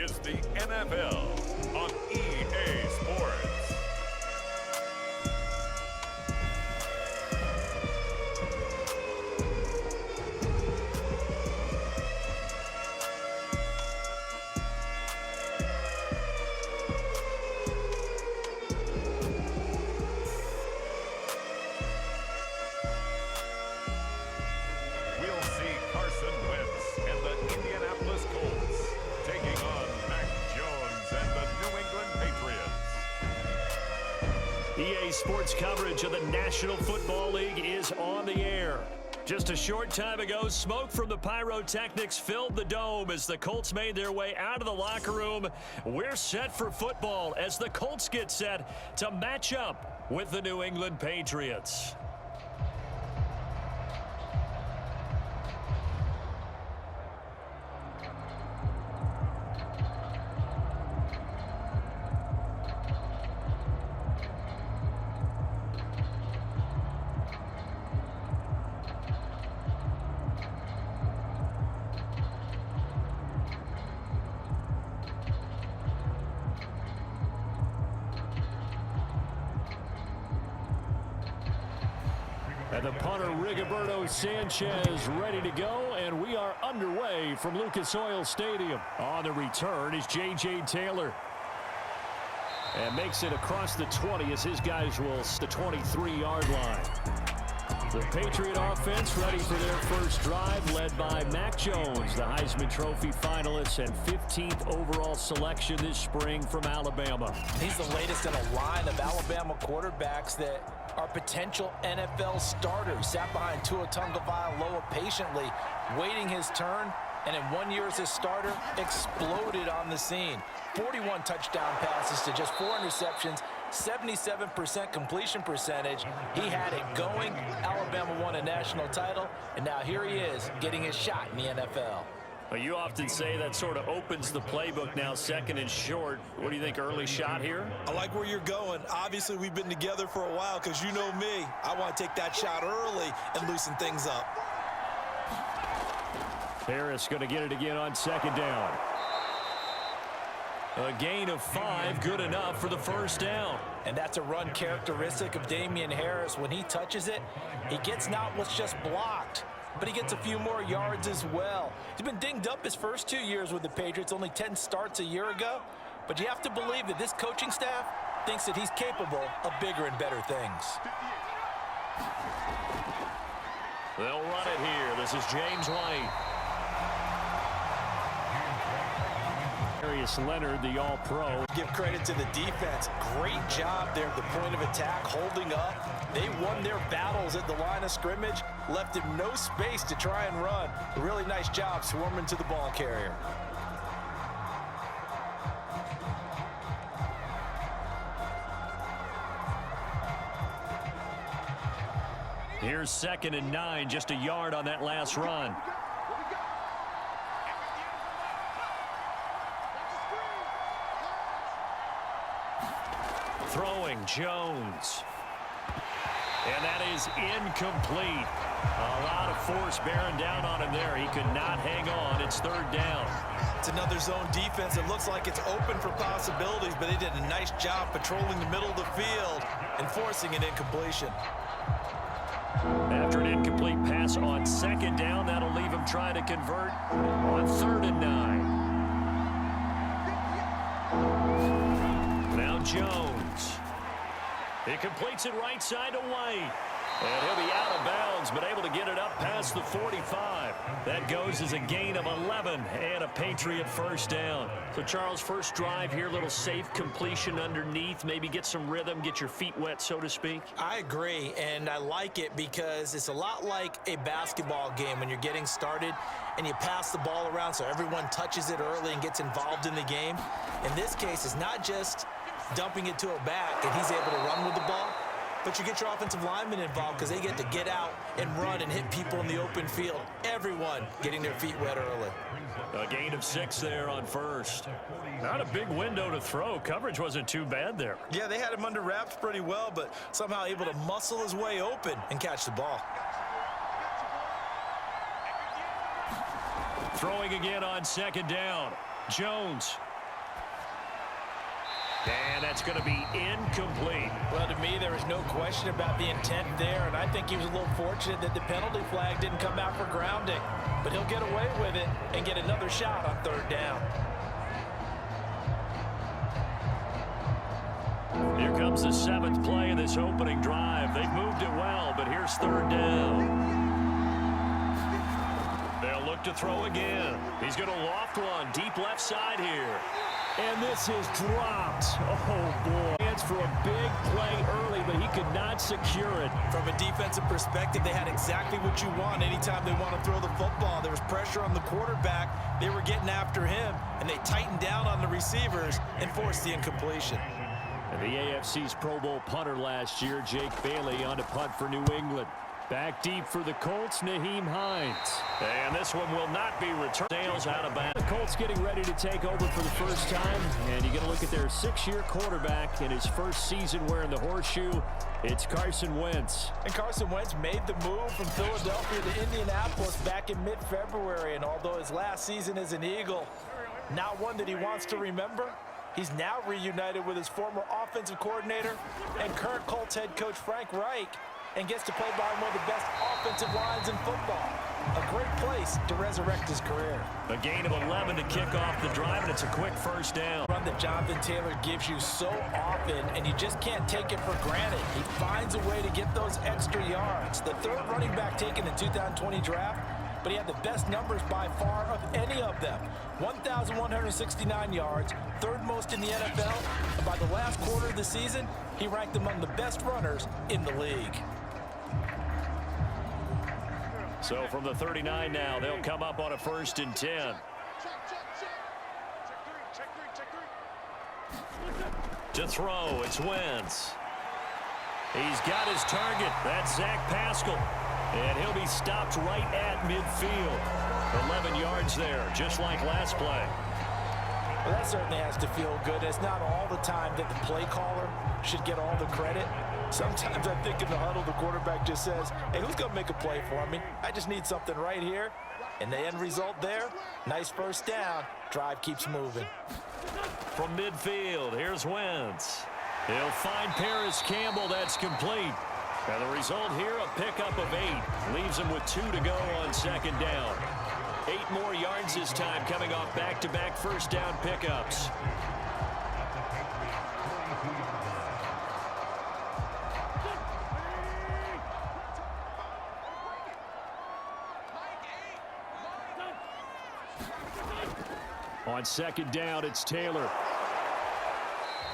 is the NFL on EA Sports. We'll see Carson Wentz and the Indianapolis Colts taking on Mac Jones and the New England Patriots. EA Sports coverage of the National Football League is on the air. Just a short time ago, smoke from the pyrotechnics filled the dome as the Colts made their way out of the locker room. We're set for football as the Colts get set to match up with the New England Patriots. And the punter, Rigoberto Sanchez, ready to go, and we are underway from Lucas Oil Stadium. On the return is J.J. Taylor. And makes it across the 20 as his guys will the 23-yard line. The Patriot offense ready for their first drive, led by Mac Jones, the Heisman Trophy finalist and 15th overall selection this spring from Alabama. He's the latest in a line of Alabama quarterbacks that are potential NFL starters. Sat behind Tua Tagovailoa patiently, waiting his turn, and in 1 year as a starter, exploded on the scene. 41 touchdown passes to just 4 interceptions, 77% completion percentage. He had it going. Alabama won a national title, and now here he is getting his shot in the NFL. Well, you often say that sort of opens the playbook now, second and short. What do you think, early shot here? I like where you're going. Obviously, we've been together for a while because you know me. I want to take that shot early and loosen things up. Harris going to get it again on second down. A gain of 5, good enough for the first down. And that's a run characteristic of Damian Harris. When he touches it, he gets not what's just blocked, but he gets a few more yards as well. He's been dinged up his first 2 years with the Patriots, only 10 starts a year ago. But you have to believe that this coaching staff thinks that he's capable of bigger and better things. They'll run it here. This is James White. Darius Leonard, the All-Pro. Give credit to the defense. Great job there at the point of attack, holding up. They won their battles at the line of scrimmage, left him no space to try and run. A really nice job swarming to the ball carrier. Here's 2nd and 9, just a yard on that last run. Throwing, Jones. And that is incomplete. A lot of force bearing down on him there. He could not hang on. It's 3rd down. It's another zone defense. It looks like it's open for possibilities, but they did a nice job patrolling the middle of the field and forcing an incompletion. After an incomplete pass on 2nd down, that'll leave him trying to convert on 3rd and 9. Now Jones. He completes it right side to White. And he'll be out of bounds, but able to get it up past the 45. That goes as a gain of 11 and a Patriot first down. So, Charles, first drive here, little safe completion underneath. Maybe get some rhythm, get your feet wet, so to speak. I agree, and I like it because it's a lot like a basketball game when you're getting started and you pass the ball around so everyone touches it early and gets involved in the game. In this case, it's not just dumping it to a back and he's able to run with the ball, but you get your offensive linemen involved because they get to get out and run and hit people in the open field. Everyone getting their feet wet early. A gain of 6 there on first. Not a big window to throw. Coverage wasn't too bad there. Yeah, they had him under wraps pretty well, but somehow able to muscle his way open and catch the ball. Throwing again on 2nd down. Jones And that's going to be incomplete. Well, to me, there is no question about the intent there, and I think he was a little fortunate that the penalty flag didn't come out for grounding. But he'll get away with it and get another shot on third down. Here comes the seventh play of this opening drive. They've moved it well, but here's third down. They'll look to throw again. He's going to loft one deep left side here. And this is dropped. Oh, boy. Chance for a big play early, but he could not secure it. From a defensive perspective, they had exactly what you want anytime they want to throw the football. There was pressure on the quarterback. They were getting after him, and they tightened down on the receivers and forced the incompletion. And the AFC's Pro Bowl punter last year, Jake Bailey, on to punt for New England. Back deep for the Colts, Nyheim Hines. And this one will not be returned. Sails out of bounds. The Colts getting ready to take over for the first time. And you get a look at their 6-year quarterback in his first season wearing the horseshoe. It's Carson Wentz. And Carson Wentz made the move from Philadelphia to Indianapolis back in mid-February. And although his last season as an Eagle, not one that he wants to remember, he's now reunited with his former offensive coordinator and current Colts head coach Frank Reich, and gets to play behind one of the best offensive lines in football. A great place to resurrect his career. A gain of 11 to kick off the drive, and it's a quick first down. Run that Jonathan Taylor gives you so often, and you just can't take it for granted. He finds a way to get those extra yards. The third running back taken in the 2020 draft, but he had the best numbers by far of any of them. 1,169 yards, third most in the NFL, and by the last quarter of the season, he ranked among the best runners in the league. So from the 39 now, they'll come up on a 1st and 10. To throw, it's Wentz. He's got his target. That's Zach Pascal. And he'll be stopped right at midfield. 11 yards there, just like last play. Well, that certainly has to feel good. It's not all the time that the play caller should get all the credit. Sometimes I think in the huddle, the quarterback just says, hey, who's going to make a play for me? I just need something right here. And the end result there, nice first down. Drive keeps moving. From midfield, here's Wentz. He'll find Paris Campbell. That's complete. And the result here, a pickup of 8. Leaves him with 2 to go on 2nd down. 8 more yards this time, coming off back-to-back first down pickups. On 2nd down, it's Taylor.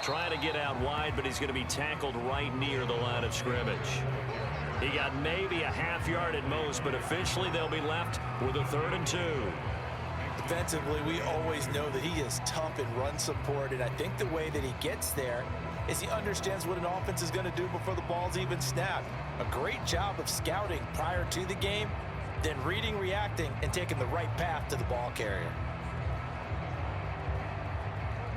Trying to get out wide, but he's going to be tackled right near the line of scrimmage. He got maybe a half yard at most, but officially they'll be left with a 3rd and 2. Defensively, we always know that he is tough in run support, and I think the way that he gets there is he understands what an offense is going to do before the ball's even snapped. A great job of scouting prior to the game, then reading, reacting, and taking the right path to the ball carrier.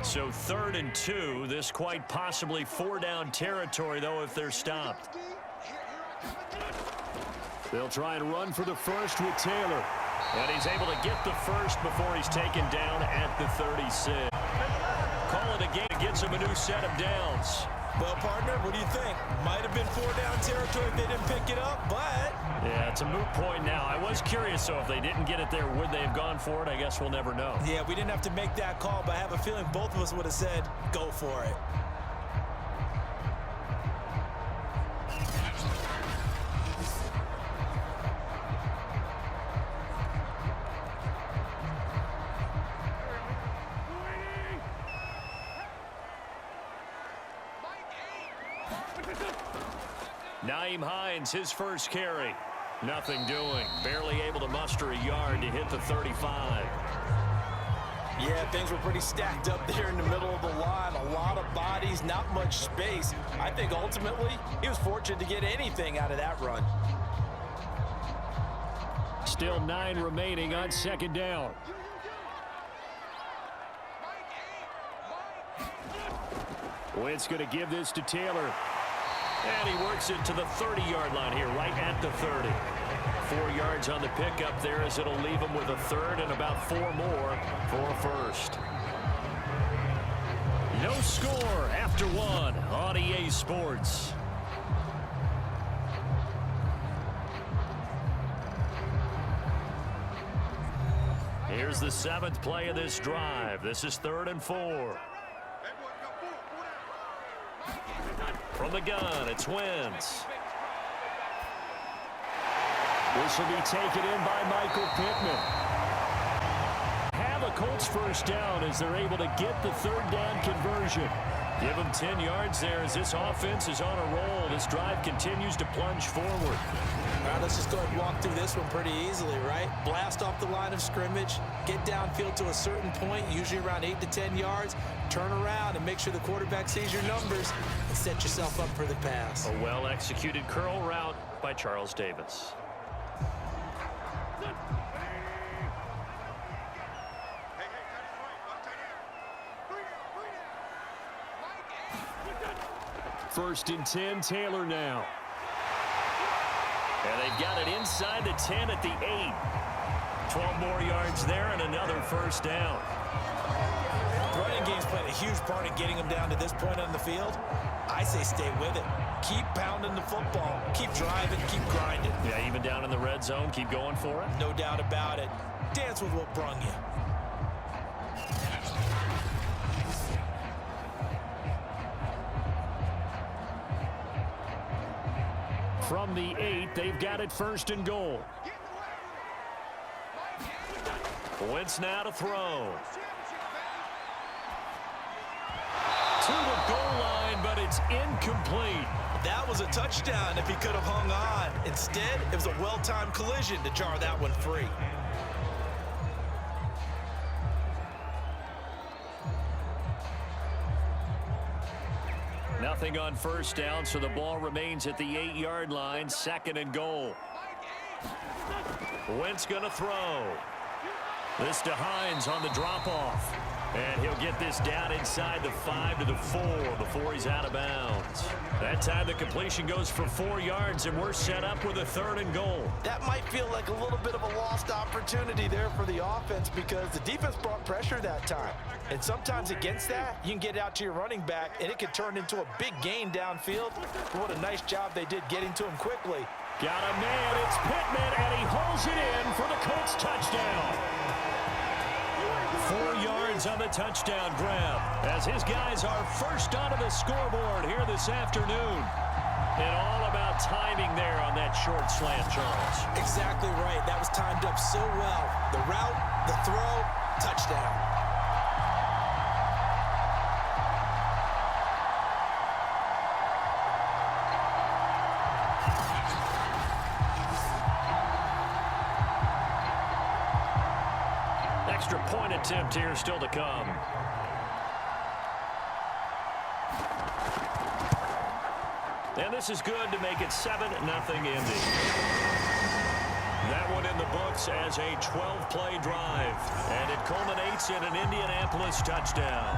So 3rd and 2, this quite possibly 4-down territory, though, if they're stopped. They'll try and run for the first with Taylor. And he's able to get the first before he's taken down at the 36. Call it a game. It gets him a new set of downs. Well, partner, what do you think? Might have been 4-down territory if they didn't pick it up, but... Yeah, it's a moot point now. I was curious, so if they didn't get it there, would they have gone for it? I guess we'll never know. Yeah, we didn't have to make that call, but I have a feeling both of us would have said, go for it. Nyheim Hines, his first carry. Nothing doing. Barely able to muster a yard to hit the 35. Yeah, things were pretty stacked up there in the middle of the line. A lot of bodies, not much space. I think ultimately he was fortunate to get anything out of that run. Still 9 remaining on 2nd down. Wentz going to give this to Taylor. And he works it to the 30-yard line here, right at the 30. 4 yards on the pickup there as it'll leave him with a 3rd and about 4 more for a first. No score after one on EA Sports. Here's the seventh play of this drive. This is 3rd and 4. From the gun, it's Wentz. This will be taken in by Michael Pittman. Have a Colts first down as they're able to get the 3rd down conversion. Give them 10 yards there as this offense is on a roll. This drive continues to plunge forward. All right, let's just go ahead and walk through this one pretty easily, right? Blast off the line of scrimmage, get downfield to a certain point, usually around 8 to 10 yards, turn around and make sure the quarterback sees your numbers and set yourself up for the pass. A well-executed curl route by Charles Davis. First and 10, Taylor now. And they've got it inside the 10 at the 8. 12 more yards there and another first down. The running game's played a huge part in getting them down to this point on the field. I say stay with it. Keep pounding the football. Keep driving. Keep grinding. Yeah, even down in the red zone, keep going for it. No doubt about it. Dance with what brung you. From the 8, they've got it 1st and goal. Wentz now to throw. To the goal line, but it's incomplete. That was a touchdown if he could have hung on. Instead, it was a well-timed collision to jar that one free. Nothing on first down, so the ball remains at the 8-yard line. 2nd and goal. Wentz going to throw. This to Hines on the drop-off. And he'll get this down inside the 5 to the 4 before he's out of bounds. That time the completion goes for 4 yards, and we're set up with a 3rd and goal. That might feel like a little bit of a lost opportunity there for the offense because the defense brought pressure that time. And sometimes against that, you can get out to your running back, and it can turn into a big gain downfield. But what a nice job they did getting to him quickly. Got a man, it's Pittman, and he holds it in for the Colts touchdown. 4 yards on the touchdown grab as his guys are first onto the scoreboard here this afternoon. And all about timing there on that short slant, Charles. Exactly right. That was timed up so well. The route, the throw, touchdown. Extra point attempt here still to come. And this is good to make it 7-0 Indy. That one in the books as a 12-play drive. And it culminates in an Indianapolis touchdown.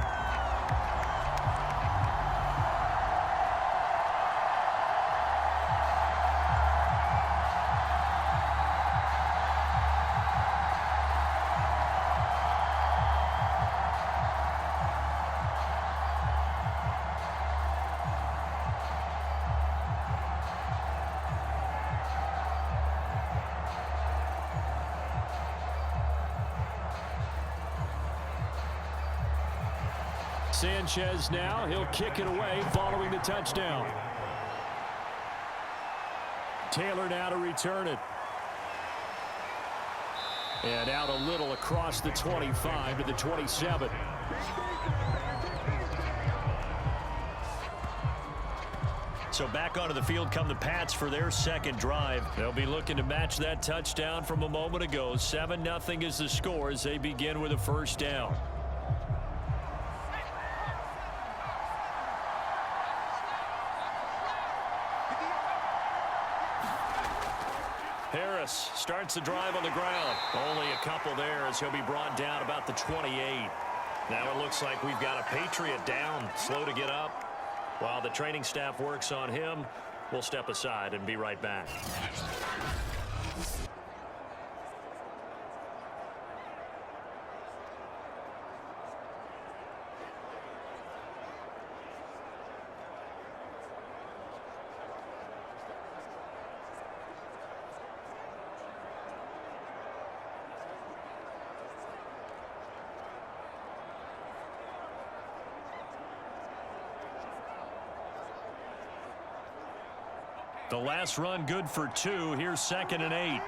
Sanchez now, he'll kick it away following the touchdown. Taylor now to return it. And out a little across the 25 to the 27. So back onto the field come the Pats for their second drive. They'll be looking to match that touchdown from a moment ago. 7-0 is the score as they begin with a first down. Harris starts the drive on the ground. Only a couple there as he'll be brought down about the 28. Now it looks like we've got a Patriot down, slow to get up. While the training staff works on him, we'll step aside and be right back. The last run good for 2. Here's 2nd and 8.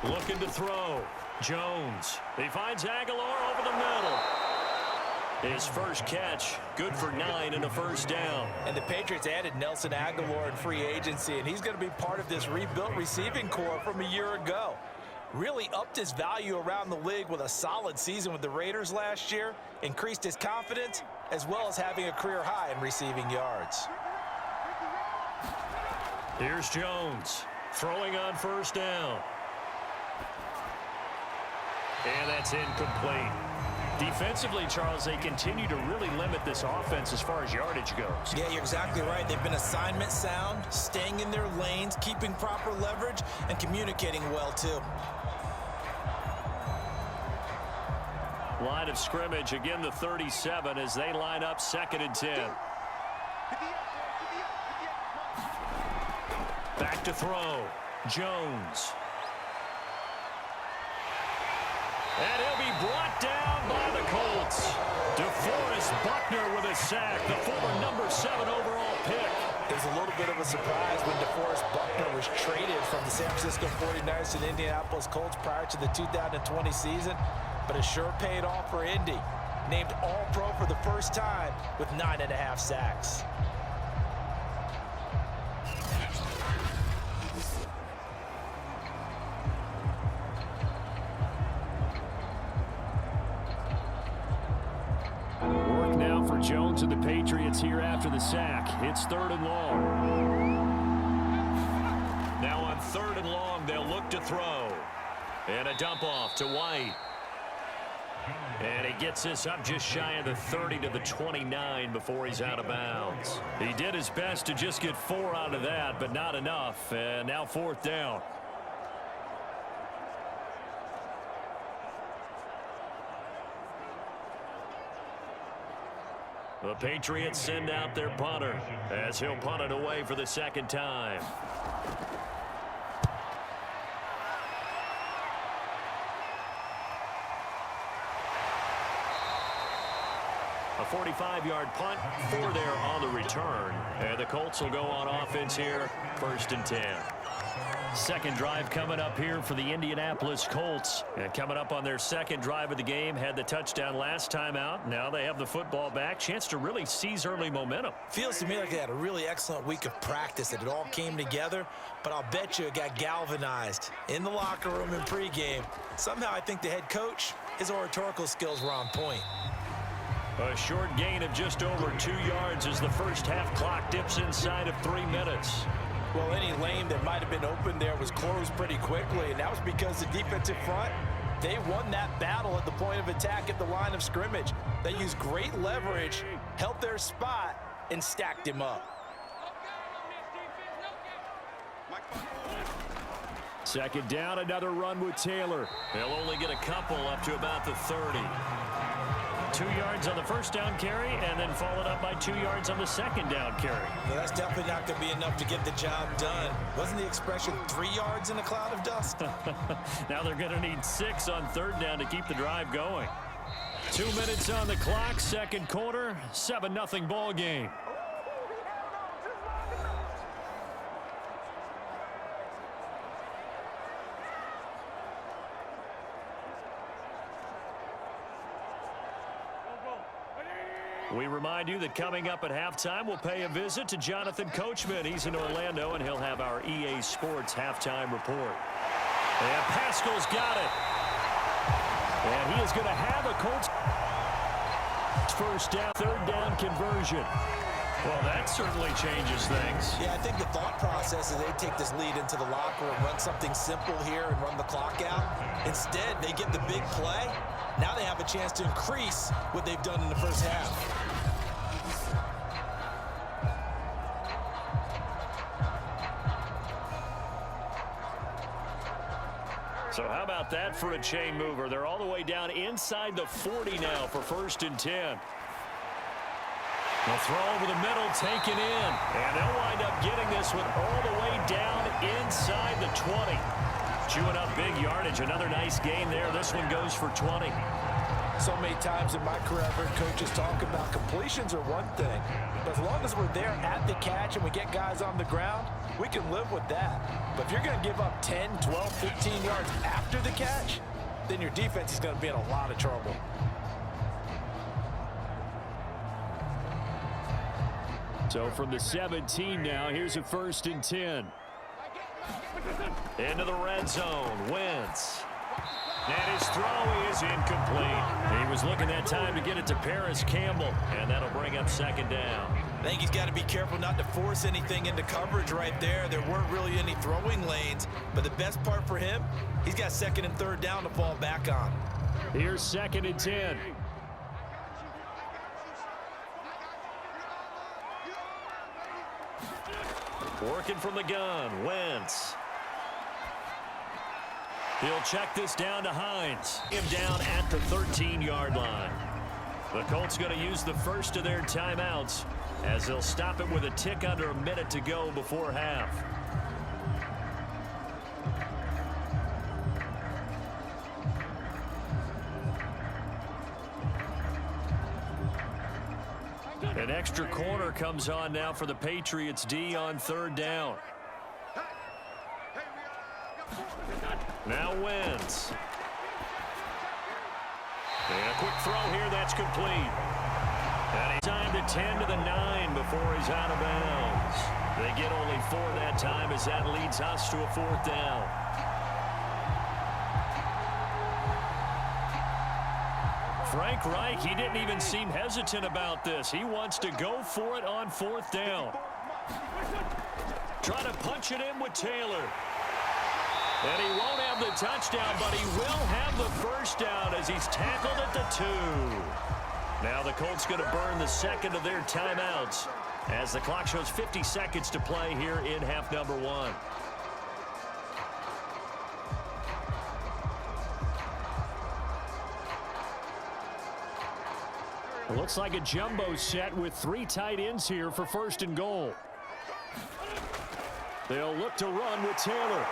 Looking to throw. Jones. He finds Aguilar over the middle. His first catch, good for 9 and a first down. And the Patriots added Nelson Aguilar in free agency, and he's going to be part of this rebuilt receiving corps from a year ago. Really upped his value around the league with a solid season with the Raiders last year, increased his confidence, as well as having a career high in receiving yards. Here's Jones, throwing on first down. And that's incomplete. Defensively, Charles, they continue to really limit this offense as far as yardage goes. Yeah, you're exactly right. They've been assignment sound, staying in their lanes, keeping proper leverage, and communicating well, too. Line of scrimmage, again the 37 as they line up 2nd and 10. Back to throw. Jones. And he'll be brought down by the Colts. DeForest Buckner with a sack, the former number 7 overall pick. It was a little bit of a surprise when DeForest Buckner was traded from the San Francisco 49ers to the Indianapolis Colts prior to the 2020 season, but it sure paid off for Indy. Named All-Pro for the first time with 9.5 sacks. Jones and the Patriots here after the sack. It's 3rd and long. Now on 3rd and long, they'll look to throw. And a dump off to White. And he gets this up just shy of the 30 to the 29 before he's out of bounds. He did his best to just get 4 out of that, but not enough. And now 4th down. The Patriots send out their punter as he'll punt it away for the 2nd time. A 45-yard punt, 4 there on the return. And the Colts will go on offense here, 1st and 10. Second drive coming up here for the Indianapolis Colts. And coming up on their 2nd drive of the game, had the touchdown last time out. Now they have the football back. Chance to really seize early momentum. Feels to me like they had a really excellent week of practice, that it all came together, but I'll bet you it got galvanized in the locker room in pregame. Somehow I think the head coach, his oratorical skills were on point. A short gain of just over 2 yards as the first half clock dips inside of 3 minutes. Well, any lane that might have been open there was closed pretty quickly, and that was because the defensive front, they won that battle at the point of attack at the line of scrimmage. They used great leverage, held their spot, and stacked him up. 2nd down, another run with Taylor. They'll only get a couple up to about the 30. 2 yards on the first down carry, and then followed up by 2 yards on the 2nd down carry. Well, that's definitely not going to be enough to get the job done. Wasn't the expression 3 yards in a cloud of dust? Now they're going to need 6 on 3rd down to keep the drive going. 2 minutes on the clock, 2nd quarter, 7-0 ball game. We remind you that coming up at halftime, we'll pay a visit to Jonathan Coachman. He's in Orlando, and he'll have our EA Sports halftime report. And Pascal's got it. And he is going to have a Colts first down, 3rd down conversion. Well, that certainly changes things. Yeah, I think the thought process is they take this lead into the locker room, run something simple here and run the clock out. Instead, they get the big play. Now they have a chance to increase what they've done in the first half. So how about that for a chain mover? They're all the way down inside the 40 now for 1st and 10. The throw over the middle, taken in. And they'll wind up getting this one all the way down inside the 20. Chewing up big yardage. Another nice gain there. This one goes for 20. So many times in my career, I've heard coaches talk about completions are one thing. But as long as we're there at the catch and we get guys on the ground, we can live with that. But if you're going to give up 10, 12, 15 yards after the catch, then your defense is going to be in a lot of trouble. So from the 17 now, here's a 1st and 10. Into the red zone, Wentz. And his throw is incomplete. He was looking that time to get it to Paris Campbell, and that'll bring up 2nd down. I think he's got to be careful not to force anything into coverage right there. There weren't really any throwing lanes, but the best part for him, he's got 2nd and 3rd down to fall back on. Here's 2nd and 10. Working from the gun, Wentz. He'll check this down to Hines. Him down at the 13-yard line. The Colts going to use the first of their timeouts as they'll stop it with a tick under a minute to go before half. An extra corner comes on now for the Patriots D on 3rd down. Now Wentz. And a quick throw here, that's complete. And he's time to 10 to the 9 before he's out of bounds. They get only 4 that time as that leads us to a 4th down. Frank Reich, he didn't even seem hesitant about this. He wants to go for it on 4th down. Try to punch it in with Taylor. And he won't have the touchdown, but he will have the 1st down as he's tackled at the 2. Now the Colts going to burn the 2nd of their timeouts as the clock shows 50 seconds to play here in half number 1. Looks like a jumbo set with 3 tight ends here for 1st and goal. They'll look to run with Taylor.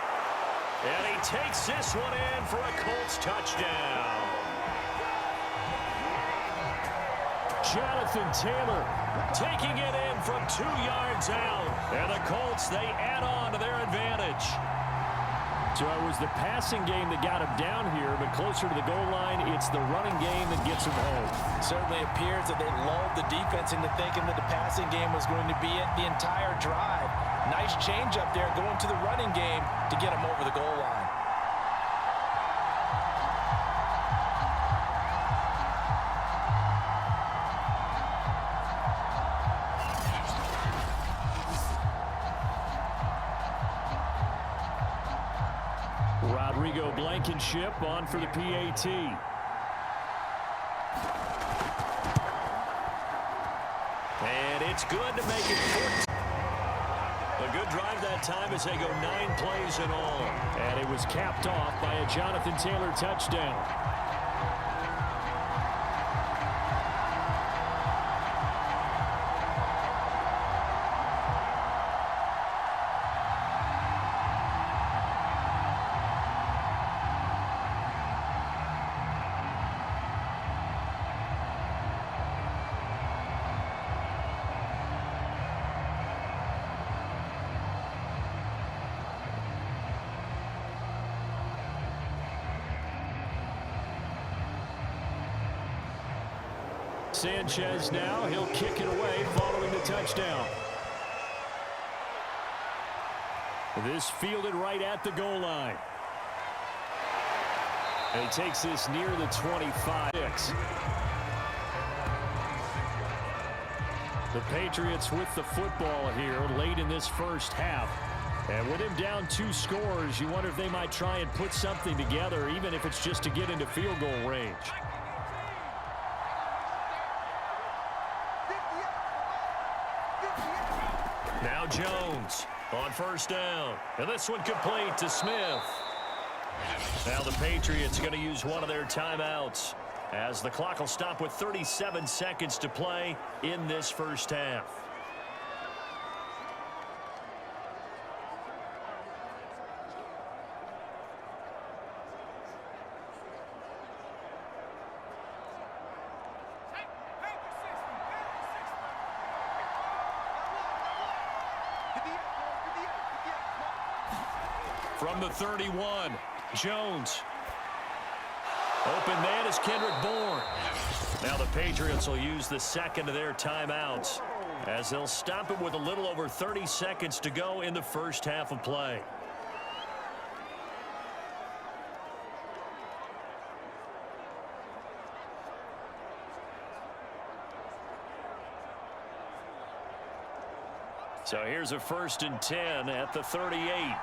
And he takes this one in for a Colts touchdown. Jonathan Taylor taking it in from 2 yards out. And the Colts, they add on to their advantage. So it was the passing game that got him down here, but closer to the goal line, it's the running game that gets him home. Certainly appears that they lulled the defense into thinking that the passing game was going to be it the entire drive. Nice change up there going to the running game to get him over the goal line. Rodrigo Blankenship on for the PAT. And it's good to make it 14. A good drive that time as they go 9 plays in all. And it was capped off by a Jonathan Taylor touchdown. Sanchez now, he'll kick it away following the touchdown. This fielded right at the goal line. And he takes this near the 25. The Patriots with the football here late in this first half. And with him down 2 scores, you wonder if they might try and put something together, even if it's just to get into field goal range. Now Jones on 1st down. And this one complete to Smith. Now the Patriots going to use one of their timeouts as the clock will stop with 37 seconds to play in this first half. From the 31, Jones. Open man is Kendrick Bourne. Now the Patriots will use the second of their timeouts as they'll stop it with a little over 30 seconds to go in the first half of play. So here's a 1st and 10 at the 38.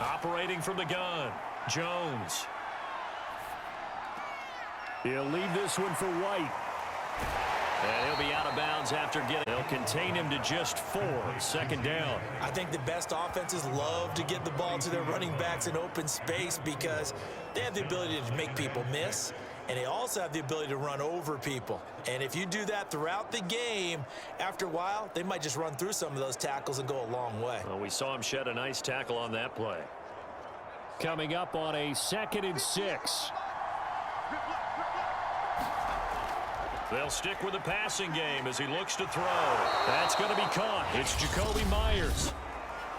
Operating from the gun, Jones. He'll leave this one for White. And he'll be out of bounds after getting. They'll contain him to just 4. 2nd down. I think the best offenses love to get the ball to their running backs in open space because they have the ability to make people miss, and they also have the ability to run over people. And if you do that throughout the game, after a while, they might just run through some of those tackles and go a long way. Well, we saw him shed a nice tackle on that play. Coming up on a 2nd and 6. They'll stick with the passing game as he looks to throw. That's going to be caught. It's Jacoby Myers.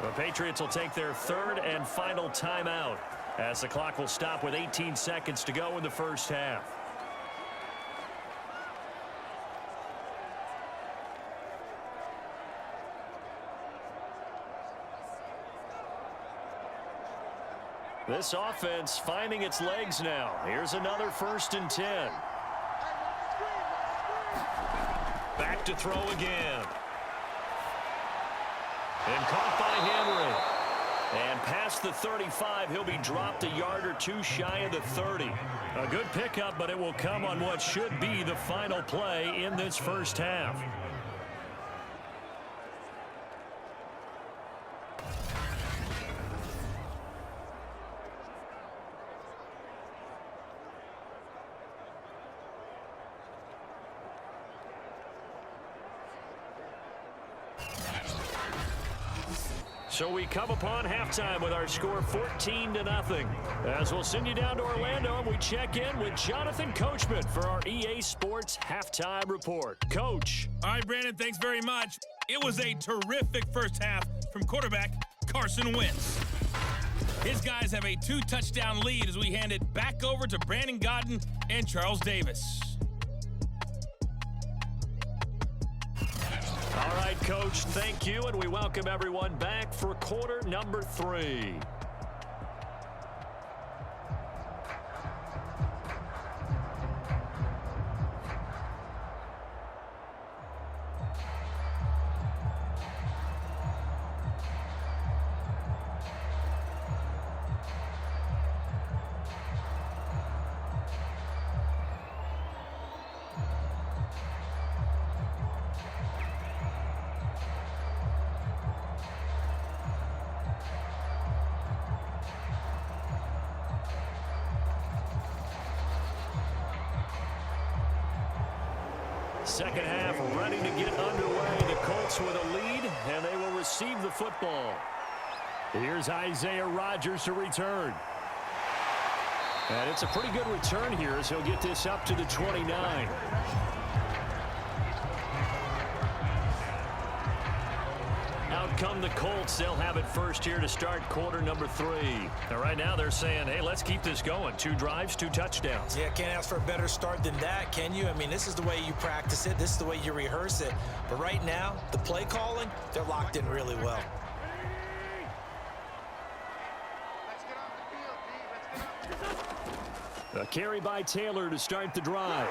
The Patriots will take their 3rd and final timeout as the clock will stop with 18 seconds to go in the first half. This offense finding its legs now. Here's another 1st and 10. Back to throw again. And caught by Henry. And past the 35, he'll be dropped a yard or 2 shy of the 30. A good pickup, but it will come on what should be the final play in this first half. So we come upon halftime with our score 14-0. As we'll send you down to Orlando and we check in with Jonathan Coachman for our EA Sports Halftime Report. Coach. All right, Brandon, thanks very much. It was a terrific first half from quarterback Carson Wentz. His guys have a 2-touchdown lead as we hand it back over to Brandon Godden and Charles Davis. All right, Coach, thank you, and we welcome everyone back for quarter number 3. Second half ready to get underway. The Colts with a lead, and they will receive the football. Here's Isaiah Rodgers to return. And it's a pretty good return here as he'll get this up to the 29. Out come the Colts. They'll have it first here to start quarter number 3. Now, right now they're saying, hey, let's keep this going. 2 drives, 2 touchdowns. Yeah, can't ask for a better start than that, can you? I mean, this is the way you practice it. This is the way you rehearse it. But right now, the play calling, they're locked in really well. A carry by Taylor to start the drive.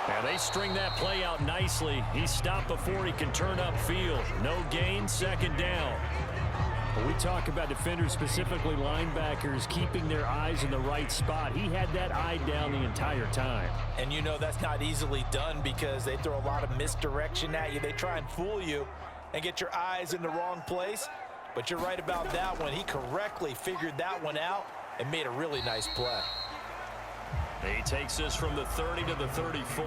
And they string that play out nicely. He's stopped before he can turn upfield. No gain, 2nd down. When we talk about defenders, specifically linebackers, keeping their eyes in the right spot, he had that eye down the entire time. And you know that's not easily done because they throw a lot of misdirection at you. They try and fool you and get your eyes in the wrong place. But you're right about that one. He correctly figured that one out and made a really nice play. He takes this from the 30 to the 34.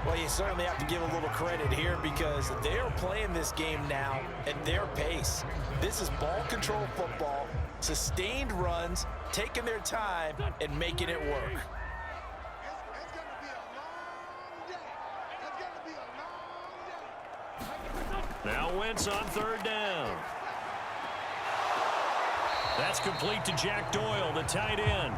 Well, you certainly have to give a little credit here because they're playing this game now at their pace. This is ball control football, sustained runs, taking their time, and making it work. Now Wentz on third down. That's complete to Jack Doyle, the tight end.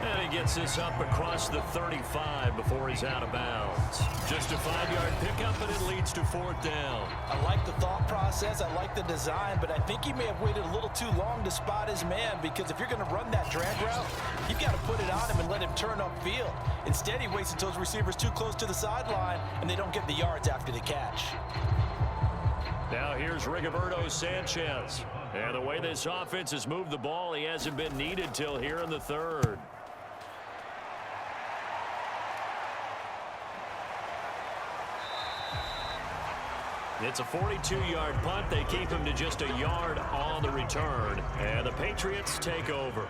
And he gets this up across the 35 before he's out of bounds. Just a 5-yard pickup, and it leads to fourth down. I like the thought process. I like the design, but I think he may have waited a little too long to spot his man, because if you're going to run that drag route, you've got to put it on him and let him turn upfield. Instead, he waits until his receiver's too close to the sideline, and they don't get the yards after the catch. Now here's Rigoberto Sanchez. And the way this offense has moved the ball, he hasn't been needed till here in the third. It's a 42-yard punt. They keep him to just a yard on the return. And the Patriots take over.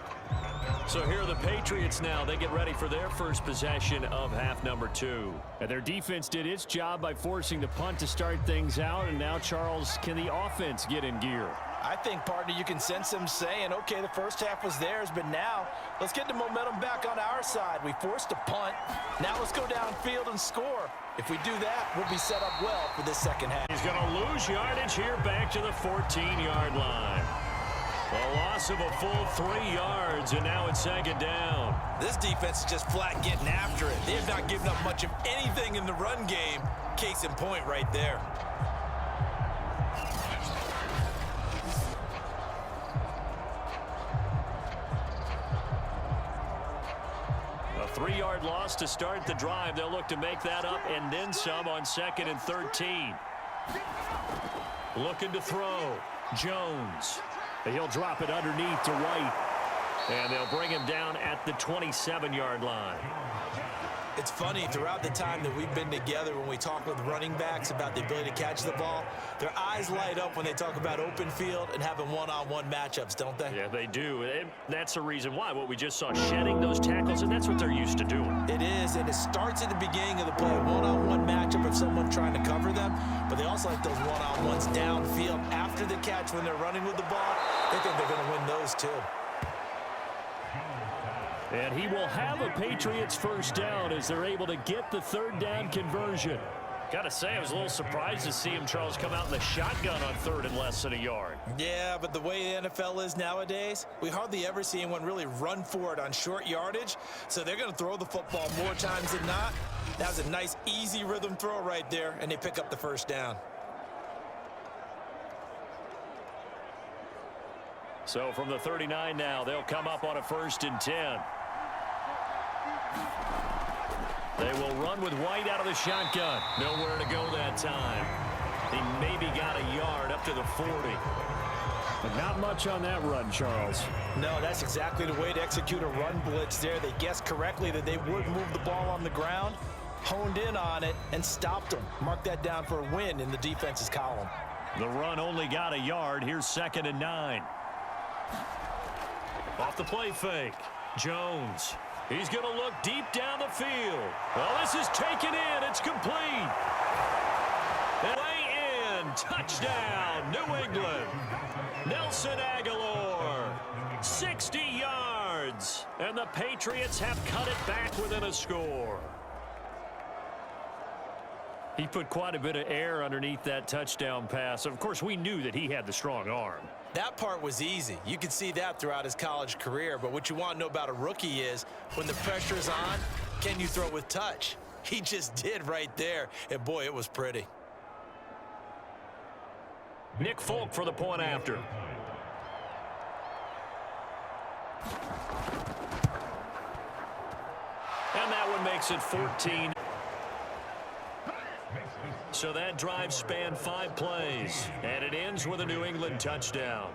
So here are the Patriots now. They get ready for their first possession of half number 2. And their defense did its job by forcing the punt to start things out. And now, Charles, can the offense get in gear? I think, partner, you can sense them saying, okay, the first half was theirs, but now let's get the momentum back on our side. We forced a punt. Now let's go downfield and score. If we do that, we'll be set up well for this second half. He's going to lose yardage here back to the 14-yard line. A loss of a full 3 yards, and now it's second down. This defense is just flat getting after it. They have not given up much of anything in the run game. Case in point right there. A 3-yard loss to start the drive. They'll look to make that up and then some on 2nd and 13. Looking to throw. Jones. He'll drop it underneath to White. And they'll bring him down at the 27-yard line. It's funny, throughout the time that we've been together, when we talk with running backs about the ability to catch the ball, their eyes light up when they talk about open field and having one-on-one matchups, don't they? Yeah, they do. And that's the reason why. What we just saw, shedding those tackles, and that's what they're used to doing. It is, and it starts at the beginning of the play, a one-on-one matchup of someone trying to cover them, but they also like those one-on-ones downfield after the catch when they're running with the ball. They think they're going to win those too. And he will have a Patriots first down as they're able to get the third down conversion. Got to say, I was a little surprised to see him, Charles, come out in the shotgun on third and less than a yard. Yeah, but the way the NFL is nowadays, we hardly ever see anyone really run for it on short yardage, so they're going to throw the football more times than not. That was a nice, easy rhythm throw right there, and they pick up the first down. So from the 39 now, they'll come up on a 1st and 10. They will run with White out of the shotgun. Nowhere to go that time. He maybe got a yard up to the 40. But not much on that run, Charles. No, that's exactly the way to execute a run blitz there. They guessed correctly that they would move the ball on the ground, honed in on it, and stopped them. Mark that down for a win in the defense's column. The run only got a yard. Here's 2nd and 9. Off the play fake. Jones. He's going to look deep down the field. Well, this is taken in. It's complete. Way in. Touchdown, New England. Nelson Aguilar. 60 yards. And the Patriots have cut it back within a score. He put quite a bit of air underneath that touchdown pass. Of course, we knew that he had the strong arm. That part was easy. You could see that throughout his college career. But what you want to know about a rookie is when the pressure is on, can you throw with touch? He just did right there. And, boy, it was pretty. Nick Folk for the point after. And that one makes it 14. So that drive spanned 5 plays, and it ends with a New England touchdown.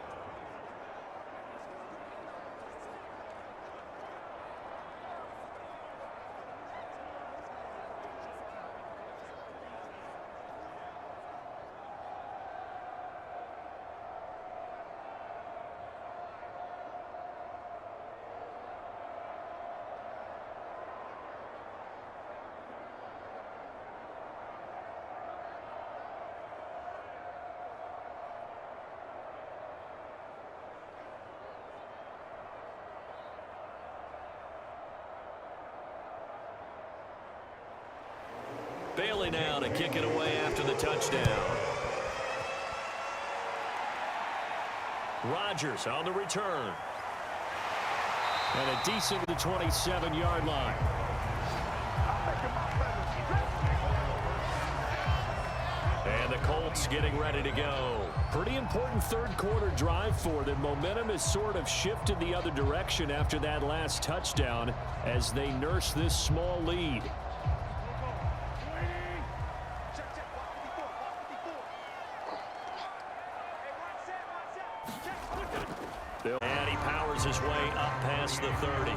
Bailey now to kick it away after the touchdown. Rodgers on the return. And a decent to the 27-yard line. And the Colts getting ready to go. Pretty important third quarter drive for them. Momentum has sort of shifted the other direction after that last touchdown as they nurse this small lead. And he powers his way up past the 30.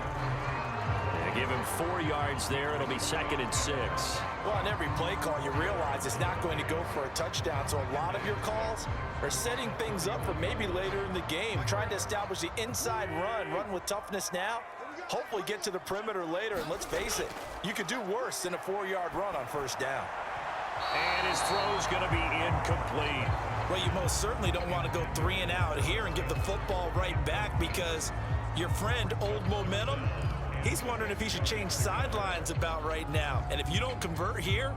They give him 4 yards there. It'll be 2nd and 6. Well, on every play call, you realize it's not going to go for a touchdown. So a lot of your calls are setting things up for maybe later in the game, trying to establish the inside run with toughness now, hopefully get to the perimeter later. And let's face it, you could do worse than a 4-yard run on first down. And his throw's going to be incomplete. Well, you most certainly don't want to go 3 and out here and give the football right back, because your friend, Old Momentum, he's wondering if he should change sidelines about right now. And if you don't convert here,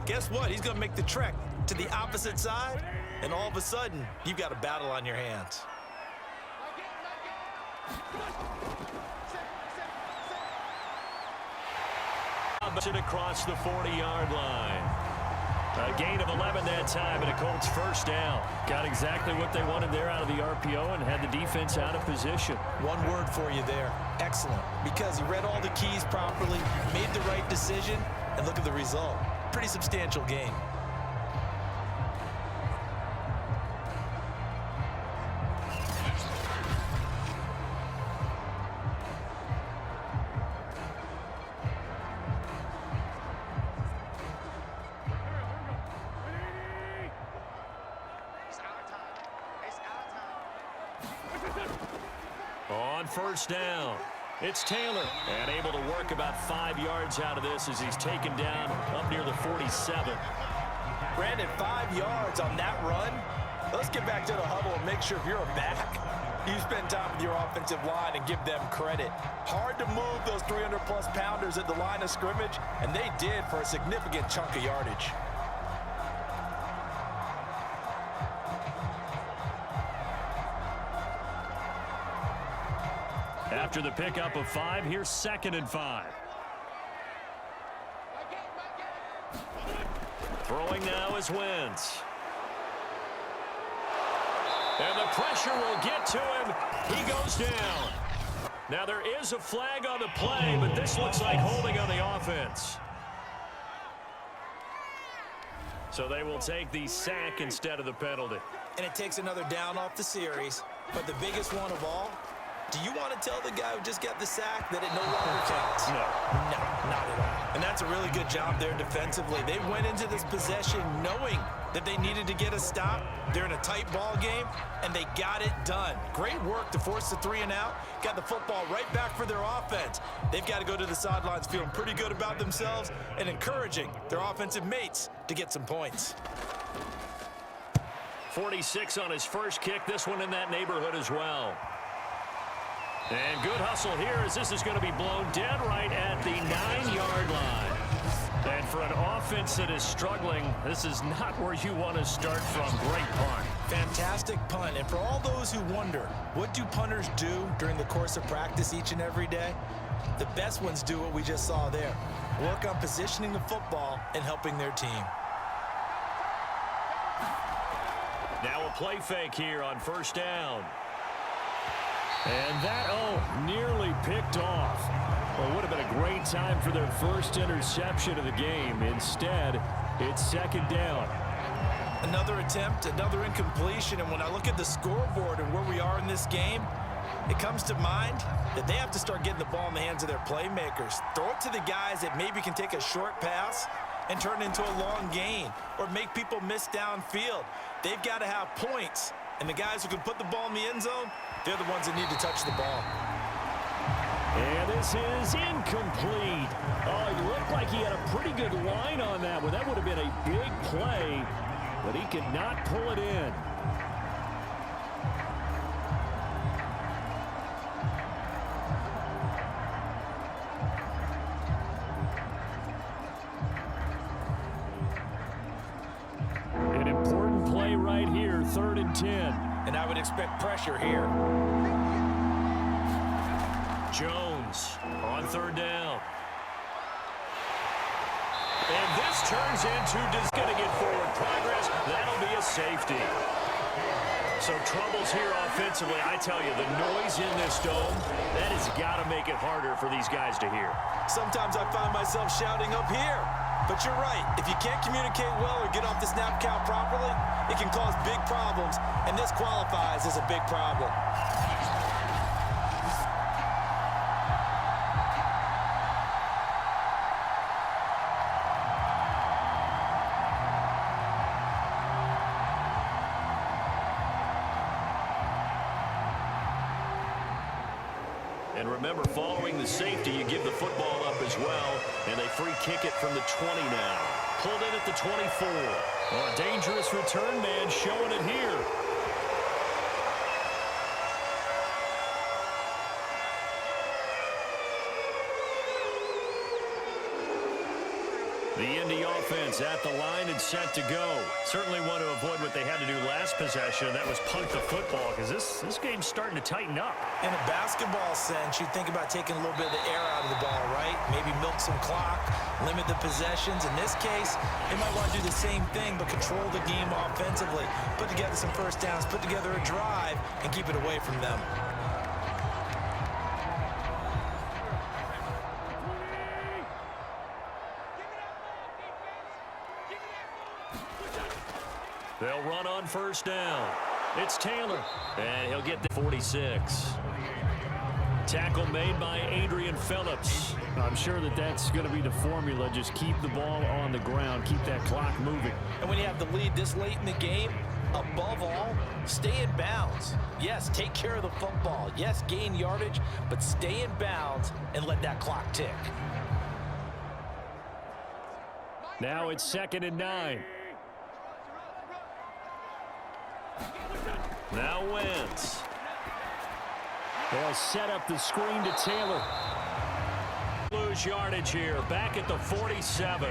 guess what? He's going to make the trek to the opposite side, and all of a sudden, you've got a battle on your hands. Across the 40-yard line. A gain of 11 that time, and a Colts first down. Got exactly what they wanted there out of the RPO and had the defense out of position. One word for you there. Excellent. Because he read all the keys properly, made the right decision, and look at the result. Pretty substantial gain. On first down, it's Taylor, and able to work about 5 yards out of this as he's taken down up near the 47. Brandon, 5 yards on that run. Let's get back to the huddle and make sure if you're a back, you spend time with your offensive line and give them credit. Hard to move those 300-plus pounders at the line of scrimmage, and they did for a significant chunk of yardage. After the pickup of 5, here's 2nd and 5. Throwing now is Wentz. And the pressure will get to him. He goes down. Now there is a flag on the play, but this looks like holding on the offense. So they will take the sack instead of the penalty. And it takes another down off the series. But the biggest one of all, do you want to tell the guy who just got the sack that it no longer counts? No. No, not at all. And that's a really good job there defensively. They went into this possession knowing that they needed to get a stop. They're in a tight ball game, and they got it done. Great work to force the 3 and out. Got the football right back for their offense. They've got to go to the sidelines feeling pretty good about themselves and encouraging their offensive mates to get some points. 46 on his first kick. This one in that neighborhood as well. And good hustle here as this is going to be blown dead right at the 9-yard line. And for an offense that is struggling, this is not where you want to start from. Great punt. Fantastic punt. And for all those who wonder, what do punters do during the course of practice each and every day? The best ones do what we just saw there. Work on positioning the football and helping their team. Now a play fake here on first down. And that, nearly picked off. Well, it would have been a great time for their first interception of the game. Instead, it's 2nd down. Another attempt, another incompletion, and when I look at the scoreboard and where we are in this game, it comes to mind that they have to start getting the ball in the hands of their playmakers. Throw it to the guys that maybe can take a short pass and turn it into a long gain or make people miss downfield. They've got to have points, and the guys who can put the ball in the end zone, they're the ones that need to touch the ball. And this is incomplete. Oh, he looked like he had a pretty good line on that one. That would have been a big play, but he could not pull it in. An important play right here, 3rd and 10. and I would expect pressure here. Jones on third down. And this turns into just going to get forward progress. That'll be a safety. So troubles here offensively. I tell you, the noise in this dome, that has got to make it harder for these guys to hear. Sometimes I find myself shouting up here. But you're right. If you can't communicate well or get off the snap count properly, it can cause big problems, and this qualifies as a big problem. And remember, following the safety, you give the football up as well, and they free kick it from the 20 now. Pulled in at the 24. Oh, a dangerous return man showing it here. The Indy offense at the line and set to go. Certainly want to avoid what they had to do last possession. That was punt the football, because this game's starting to tighten up. In a basketball sense, you think about taking a little bit of the air out of the ball, right? Maybe milk some clock, limit the possessions. In this case, they might want to do the same thing, but control the game offensively. Put together some first downs, put together a drive, and keep it away from them. They'll run on first down. It's Taylor, and he'll get the 46. Tackle made by Adrian Phillips. I'm sure that's going to be the formula. Just keep the ball on the ground. Keep that clock moving. And when you have the lead this late in the game, above all, stay in bounds. Yes, take care of the football. Yes, gain yardage, but stay in bounds and let that clock tick. Now it's 2nd and 9. Now Wentz. They'll set up the screen to Taylor. Lose yardage here, back at the 47.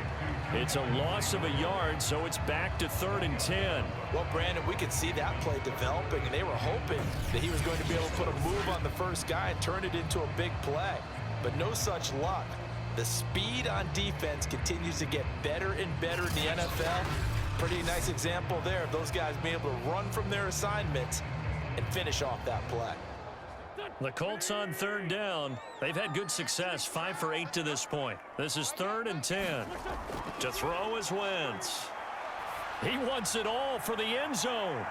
It's a loss of a yard, so it's back to 3rd and 10. Well, Brandon, we could see that play developing, and they were hoping that he was going to be able to put a move on the first guy and turn it into a big play. But no such luck. The speed on defense continues to get better and better in the NFL. Pretty nice example there of those guys being able to run from their assignments and finish off that play. The Colts on 3rd down. They've had good success, 5 for 8 to this point. This is 3rd and 10. To throw is Wentz. He wants it all for the end zone.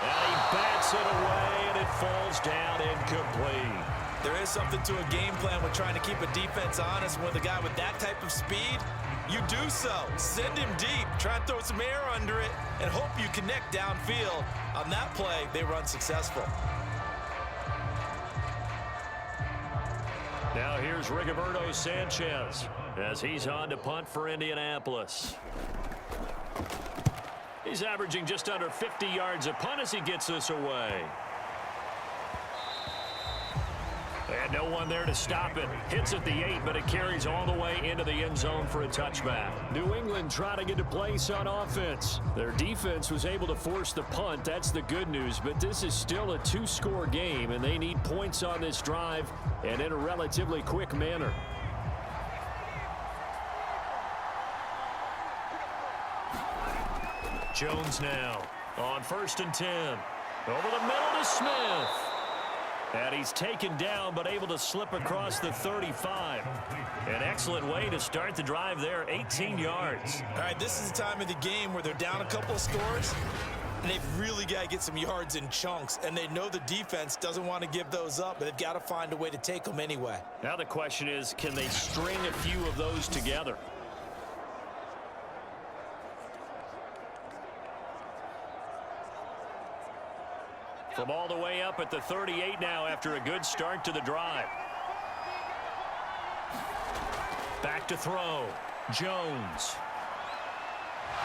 And he bats it away, and it falls down incomplete. There is something to a game plan with trying to keep a defense honest. With a guy with that type of speed, you do so. Send him deep. Try and throw some air under it and hope you connect downfield. On that play, they run successful. Now here's Rigoberto Sanchez as he's on to punt for Indianapolis. He's averaging just under 50 yards a punt as he gets this away. And no one there to stop it. Hits at the 8, but it carries all the way into the end zone for a touchback. New England trying to get a place on offense. Their defense was able to force the punt. That's the good news, but this is still a 2-score game, and they need points on this drive and in a relatively quick manner. Jones now on 1st and 10. Over the middle to Smith. And he's taken down, but able to slip across the 35. An excellent way to start the drive there, 18 yards. All right, this is the time of the game where they're down a couple of scores, and they've really got to get some yards in chunks, and they know the defense doesn't want to give those up, but they've got to find a way to take them anyway. Now the question is, can they string a few of those together? From all the way up at the 38 now after a good start to the drive. Back to throw. Jones.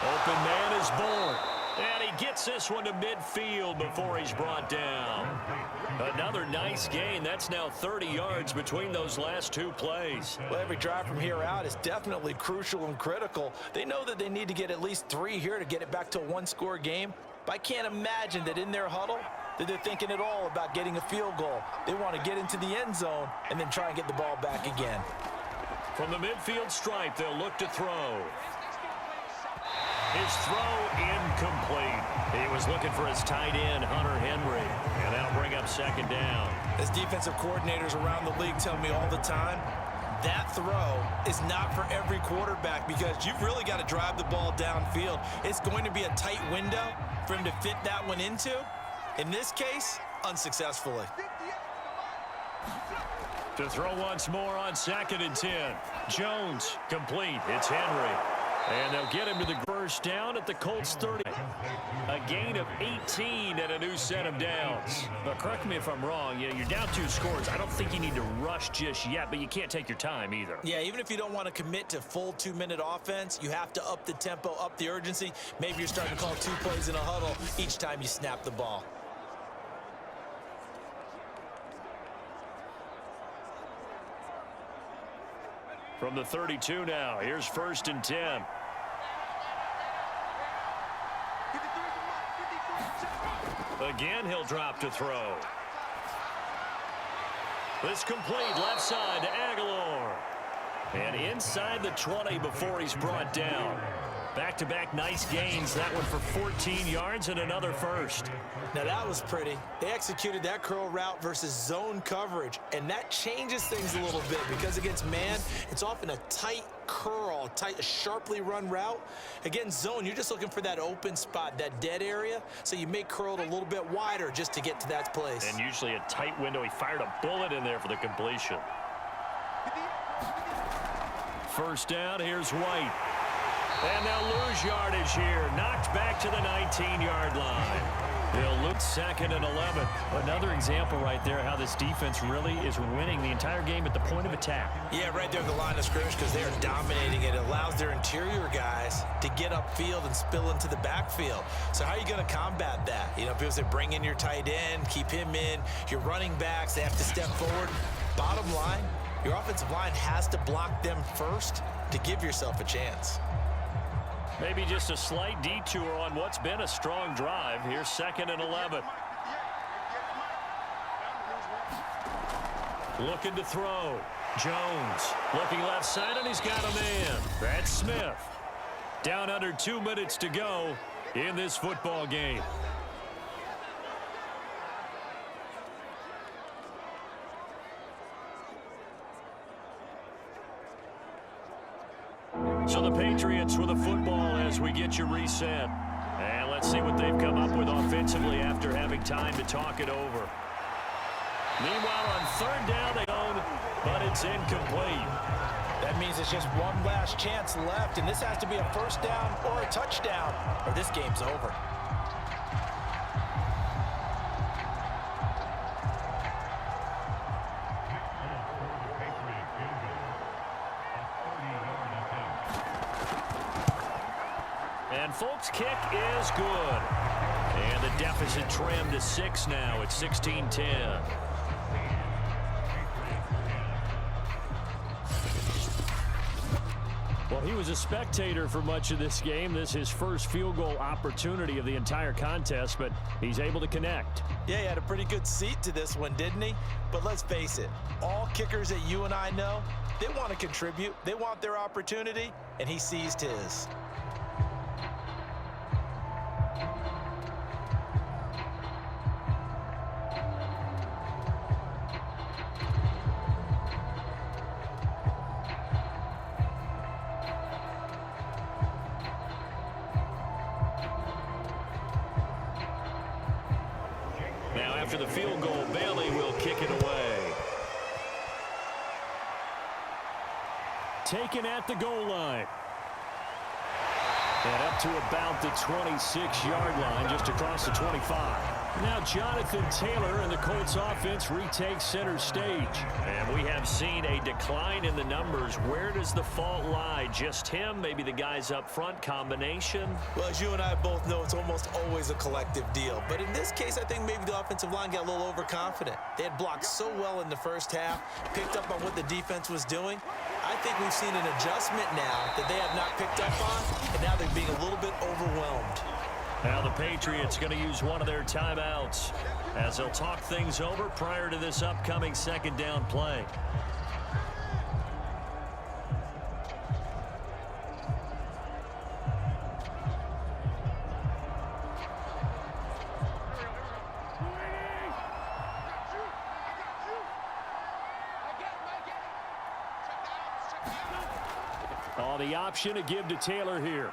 Open man is born. And he gets this one to midfield before he's brought down. Another nice gain. That's now 30 yards between those last 2 plays. Well, every drive from here out is definitely crucial and critical. They know that they need to get at least 3 here to get it back to a 1-score game. But I can't imagine that in their huddle that they're thinking at all about getting a field goal. They want to get into the end zone and then try and get the ball back again. From the midfield stripe, they'll look to throw. His throw incomplete. He was looking for his tight end, Hunter Henry, and that'll bring up second down. As defensive coordinators around the league tell me all the time, that throw is not for every quarterback because you've really got to drive the ball downfield. It's going to be a tight window for him to fit that one into. In this case, unsuccessfully. To throw once more on 2nd and 10. Jones complete. It's Henry. And they'll get him to the first down at the Colts 30. A gain of 18 and a new set of downs. But correct me if I'm wrong. You're down 2 scores. I don't think you need to rush just yet, but you can't take your time either. Yeah, even if you don't want to commit to full 2-minute offense, you have to up the tempo, up the urgency. Maybe you're starting to call 2 plays in a huddle each time you snap the ball. From the 32 now, here's 1st and 10. Again, he'll drop to throw. This complete left side to Aguilar. And inside the 20 before he's brought down. Back-to-back nice gains. That one for 14 yards and another first. Now that was pretty. They executed that curl route versus zone coverage, and that changes things a little bit because against man, it's often a tight curl, a sharply run route. Against zone, you're just looking for that open spot, that dead area, so you may curl it a little bit wider just to get to that place. And usually a tight window. He fired a bullet in there for the completion. First down, here's White. And they'll lose yardage here. Knocked back to the 19-yard line. They'll look 2nd and 11. Another example right there how this defense really is winning the entire game at the point of attack. Yeah, right there at the line of scrimmage because they are dominating it. It allows their interior guys to get upfield and spill into the backfield. So how are you going to combat that? You know, people say bring in your tight end, keep him in. Your running backs, they have to step forward. Bottom line, your offensive line has to block them first to give yourself a chance. Maybe just a slight detour on what's been a strong drive. Here's 2nd and 11. Looking to throw. Jones looking left side, and he's got a man. That's Smith. Down under 2 minutes to go in this football game. So the Patriots with a football as we get you reset. And let's see what they've come up with offensively after having time to talk it over. Meanwhile, on 3rd down, they own, but it's incomplete. That means it's just one last chance left, and this has to be a first down or a touchdown, or this game's over. And Folks' kick is good. And the deficit trimmed to 6 now. It's 16-10. Well, he was a spectator for much of this game. This is his first field goal opportunity of the entire contest, but he's able to connect. Yeah, he had a pretty good seat to this one, didn't he? But let's face it, all kickers that you and I know, they want to contribute. They want their opportunity, and he seized his. Now, after the field goal, Bailey will kick it away. Taken at the goal line. And up to about the 26-yard line, just across the 25. Now Jonathan Taylor and the Colts offense retakes center stage. And we have seen a decline in the numbers. Where does the fault lie? Just him? Maybe the guys up front? Combination? Well, as you and I both know, it's almost always a collective deal. But in this case, I think maybe the offensive line got a little overconfident. They had blocked so well in the first half, picked up on what the defense was doing. I think we've seen an adjustment now that they have not picked up on, and now they're being a little bit overwhelmed. Now the Patriots going to use one of their timeouts as they'll talk things over prior to this upcoming second down play. On the option to give to Taylor here.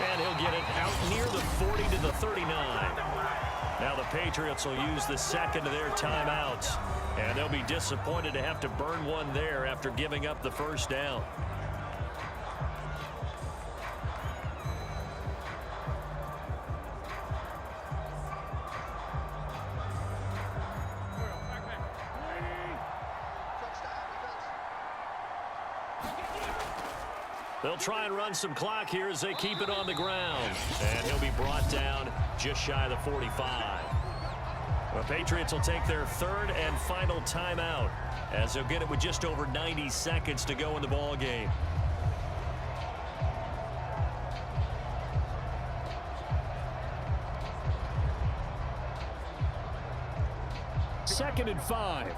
And he'll get it out near the 40 to the 39. Now the Patriots will use the second of their timeouts. And they'll be disappointed to have to burn one there after giving up the first down. They'll try and run some clock here as they keep it on the ground. And he'll be brought down just shy of the 45. The Patriots will take their third and final timeout as they'll get it with just over 90 seconds to go in the ball game. Second and 5.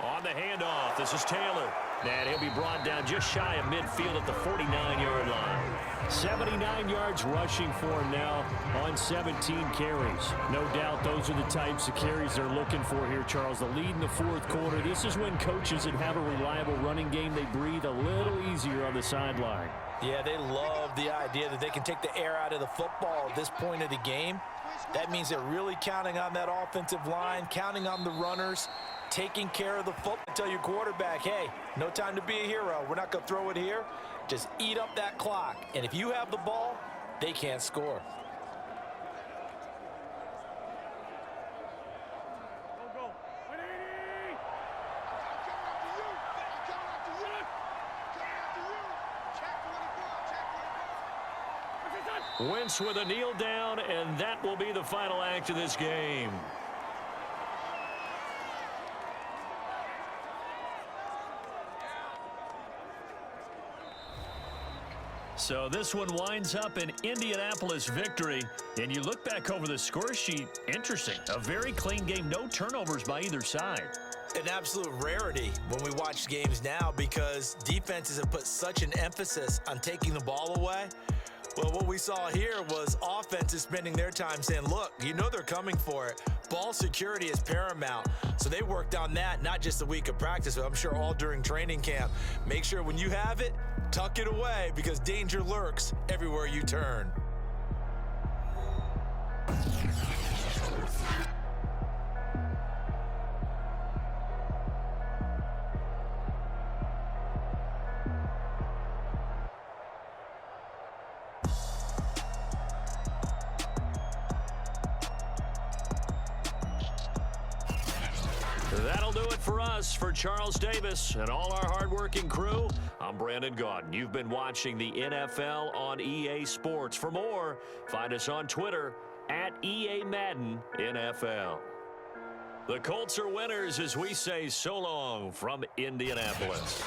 On the handoff, this is Taylor. And he'll be brought down just shy of midfield at the 49-yard line. 79 yards rushing for him now on 17 carries. No doubt those are the types of carries they're looking for here, Charles. The lead in the fourth quarter. This is when coaches that have a reliable running game, they breathe a little easier on the sideline. Yeah, they love the idea that they can take the air out of the football at this point of the game. That means they're really counting on that offensive line, counting on the runners, taking care of the football. Tell your quarterback, hey, no time to be a hero. We're not going to throw it here. Just eat up that clock. And if you have the ball, they can't score. Wentz with a kneel down, and that will be the final act of this game. So this one winds up an Indianapolis victory. And you look back over the score sheet, interesting. A very clean game, no turnovers by either side. An absolute rarity when we watch games now because defenses have put such an emphasis on taking the ball away. Well, what we saw here was offenses spending their time saying, look, you know they're coming for it. Ball security is paramount. So they worked on that, not just a week of practice, but I'm sure all during training camp. Make sure when you have it, tuck it away because danger lurks everywhere you turn. That'll do it for us. For Charles Davis and all our hardworking crew, I'm Brandon Gaudin. You've been watching the NFL on EA Sports. For more, find us on Twitter at EA Madden NFL. The Colts are winners as we say so long from Indianapolis.